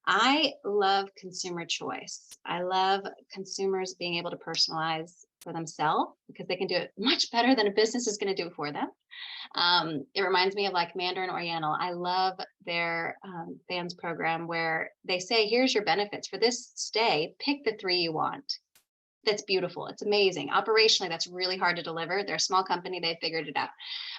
I love consumer choice. I love consumers being able to personalize for themselves because they can do it much better than a business is going to do it for them. It reminds me of like Mandarin Oriental. I love their fans program where they say, here's your benefits for this stay. Pick the 3 you want. That's beautiful. It's amazing. Operationally, that's really hard to deliver. They're a small company. They figured it out.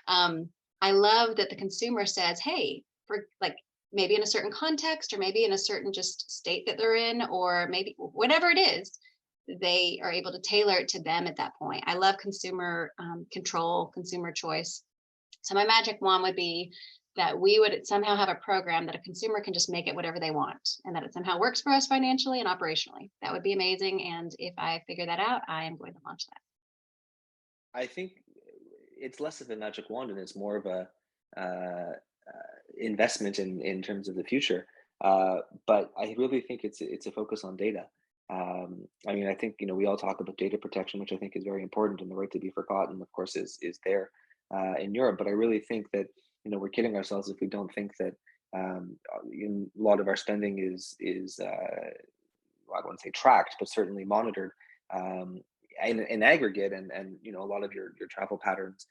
I love that the consumer says, hey, for like maybe in a certain context or maybe in a certain just state that they're in, or maybe whatever it is, they are able to tailor it to them at that point. I love consumer control, consumer choice. So my magic wand would be that we would somehow have a program that a consumer can just make it whatever they want and that it somehow works for us financially and operationally. That would be amazing. And if I figure that out, I am going to launch that. I think it's less of a magic wand and it's more of a investment in terms of the future. But I really think it's a focus on data. I mean, I think, we all talk about data protection, which I think is very important, and the right to be forgotten, of course, is there in Europe. But I really think that, we're kidding ourselves if we don't think that a lot of our spending is I wouldn't say tracked, but certainly monitored in aggregate. And a lot of your travel patterns,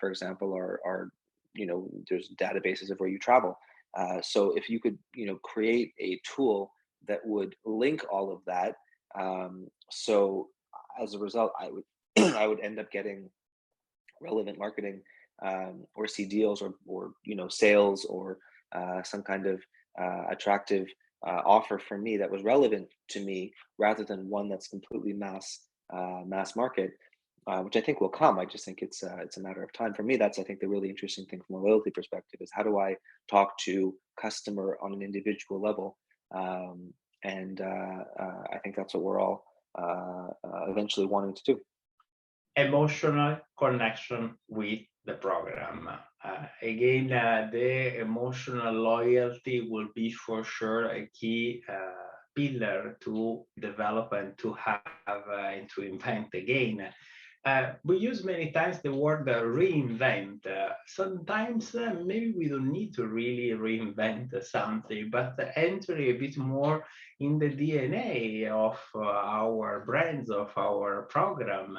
for example, are there's databases of where you travel. So if you could, create a tool that would link all of that, so as a result, I would I would end up getting relevant marketing, or see deals or sales or some kind of attractive offer for me that was relevant to me rather than one that's completely mass market, which I think will come. I just think it's a matter of time. For me, that's, I think, the really interesting thing from a loyalty perspective is how do I talk to customer on an individual level, and I think that's what we're all eventually wanting to do. Emotional connection with the program. Again, the emotional loyalty will be for sure a key pillar to develop and to have and to invent again. We use many times the word reinvent. Sometimes maybe we don't need to really reinvent something, but enter a bit more in the DNA of our brands, of our program.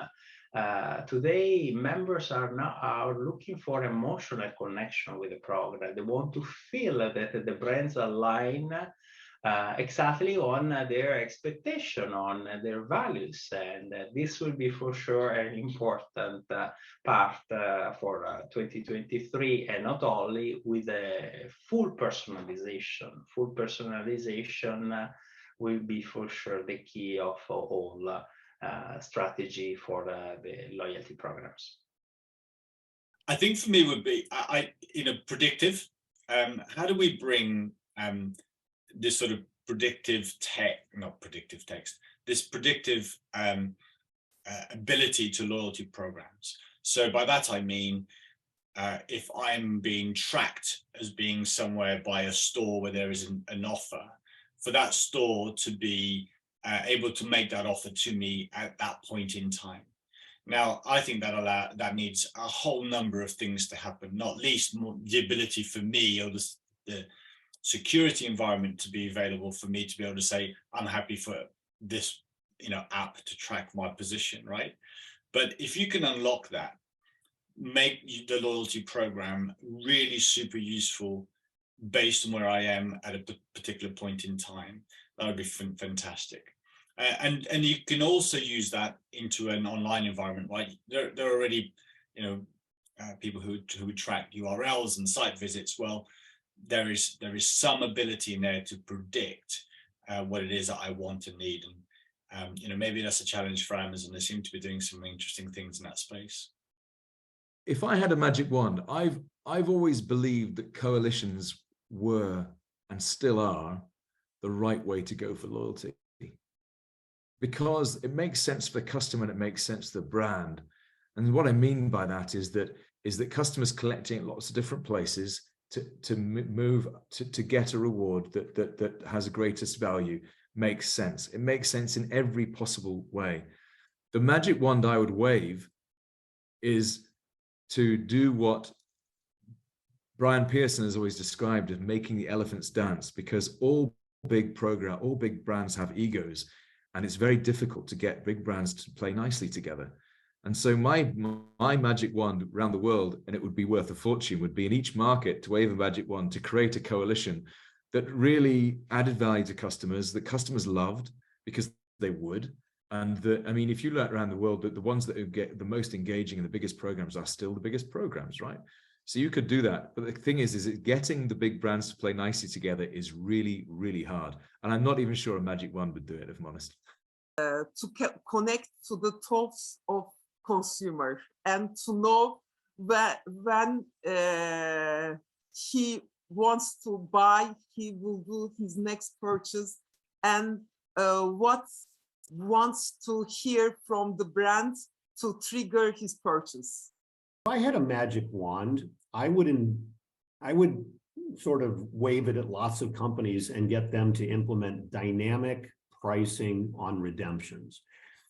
Today, members are looking for emotional connection with the program. They want to feel that the brands align exactly on their expectation, on their values, and this will be for sure an important part for 2023, and not only with a full personalization. Full personalization will be for sure the key of all strategy for the loyalty programs. I think for me would be predictive. How do we bring this sort of predictive ability to loyalty programs? So by that I mean, if I'm being tracked as being somewhere by a store where there is an offer, for that store to be able to make that offer to me at that point in time. Now, I think that needs a whole number of things to happen, not least the ability for me, or the security environment to be available for me to be able to say, I'm happy for this app to track my position, right? But if you can unlock that, make the loyalty program really super useful based on where I am at a particular point in time, that would be fantastic. And you can also use that into an online environment, right? There are already, people who track URLs and site visits. Well, there is some ability in there to predict what it is that I want and need, and maybe that's a challenge for Amazon. They seem to be doing some interesting things in that space. If I had a magic wand, I've always believed that coalitions were and still are the right way to go for loyalty, because it makes sense for the customer and it makes sense for the brand. And what I mean by that is that customers collecting at lots of different places to move to get a reward that has the greatest value makes sense. It makes sense in every possible way. The magic wand I would wave is to do what Brian Pearson has always described as making the elephants dance, because all big brands have egos, and it's very difficult to get big brands to play nicely together. And so my magic wand around the world, and it would be worth a fortune, would be in each market to wave a magic wand to create a coalition that really added value to customers, that customers loved because they would. And I mean, if you look around the world, the ones that get the most engaging and the biggest programs are still the biggest programs, right? So you could do that. But the thing is getting the big brands to play nicely together is really, really hard. And I'm not even sure a magic wand would do it, if I'm honest. To connect to the thoughts of consumer and to know when he wants to buy, he will do his next purchase, and what wants to hear from the brand to trigger his purchase. If I had a magic wand, I would sort of wave it at lots of companies and get them to implement dynamic pricing on redemptions.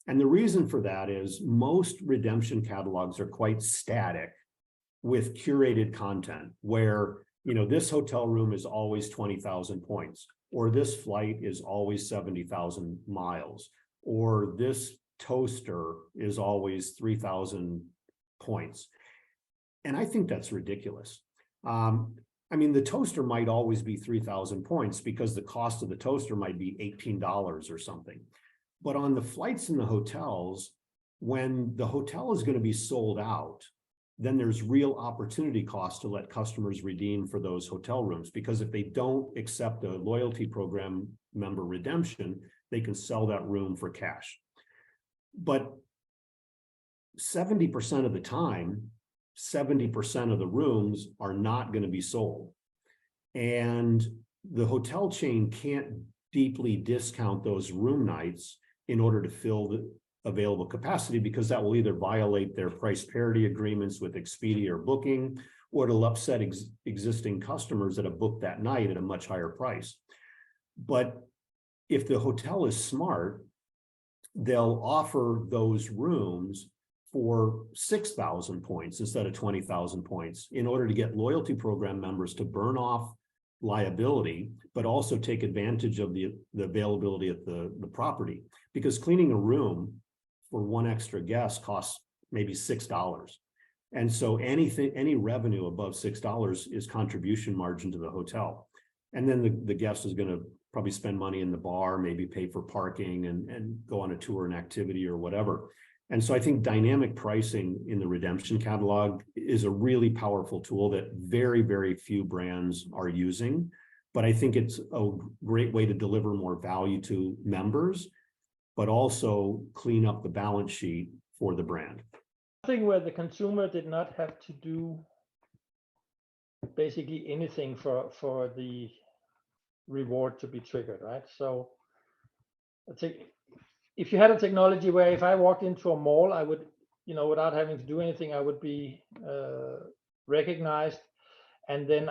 And the reason for that is most redemption catalogs are quite static with curated content where, you know, this hotel room is always 20,000 points, or this flight is always 70,000 miles, or this toaster is always 3,000 points. And I think that's ridiculous. I mean, the toaster might always be 3,000 points because the cost of the toaster might be $18 or something. But on the flights in the hotels, when the hotel is going to be sold out, then there's real opportunity cost to let customers redeem for those hotel rooms. Because if they don't accept a loyalty program member redemption, they can sell that room for cash. But 70% of the time, 70% of the rooms are not going to be sold. And the hotel chain can't deeply discount those room nights in order to fill the available capacity, because that will either violate their price parity agreements with Expedia or Booking, or it'll upset existing customers that have booked that night at a much higher price. But if the hotel is smart, they'll offer those rooms for 6,000 points instead of 20,000 points in order to get loyalty program members to burn off liability, but also take advantage of the availability at the property. Because cleaning a room for one extra guest costs maybe $6. And so any revenue above $6 is contribution margin to the hotel. And then the guest is going to probably spend money in the bar, maybe pay for parking and go on a tour and activity or whatever. And so I think dynamic pricing in the redemption catalog is a really powerful tool that very, very few brands are using. But I think it's a great way to deliver more value to members, but also clean up the balance sheet for the brand. I think where the consumer did not have to do basically anything for the reward to be triggered, right? So I think if you had a technology where if I walked into a mall, I would, you know, without having to do anything, I would be recognized, and then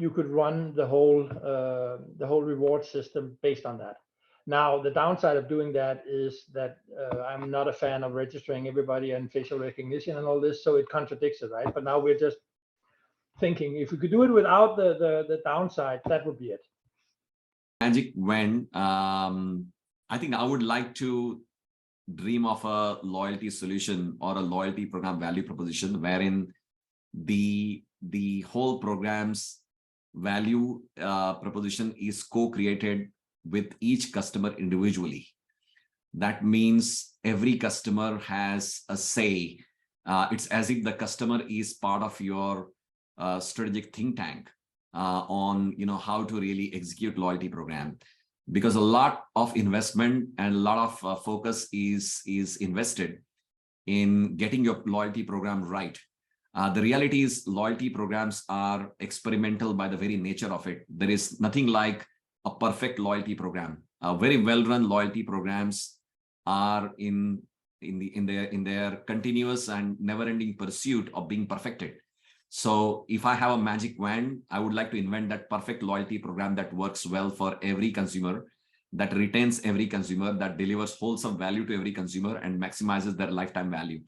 you could run the whole reward system based on that. Now, the downside of doing that is that I'm not a fan of registering everybody and facial recognition and all this, so it contradicts it, right? But now we're just thinking if we could do it without the downside, that would be it. Magic wand. I think I would like to dream of a loyalty solution or a loyalty program value proposition wherein the whole program's value proposition is co-created with each customer individually. That means every customer has a say. It's as if the customer is part of your strategic think tank on, you know, how to really execute loyalty program. Because a lot of investment and a lot of focus is invested in getting your loyalty program right. The reality is loyalty programs are experimental by the very nature of it. There is nothing like a perfect loyalty program. Very well-run loyalty programs are in their continuous and never-ending pursuit of being perfected. So if I have a magic wand, I would like to invent that perfect loyalty program that works well for every consumer, that retains every consumer, that delivers wholesome value to every consumer and maximizes their lifetime value.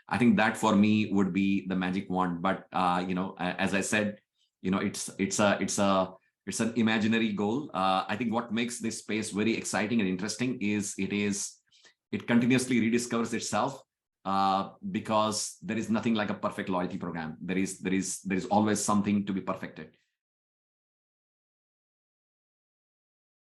I think that for me would be the magic wand. But you know, as I said, you know, it's an imaginary goal. I think what makes this space very exciting and interesting is it continuously rediscovers itself, because there is nothing like a perfect loyalty program. There is always something to be perfected.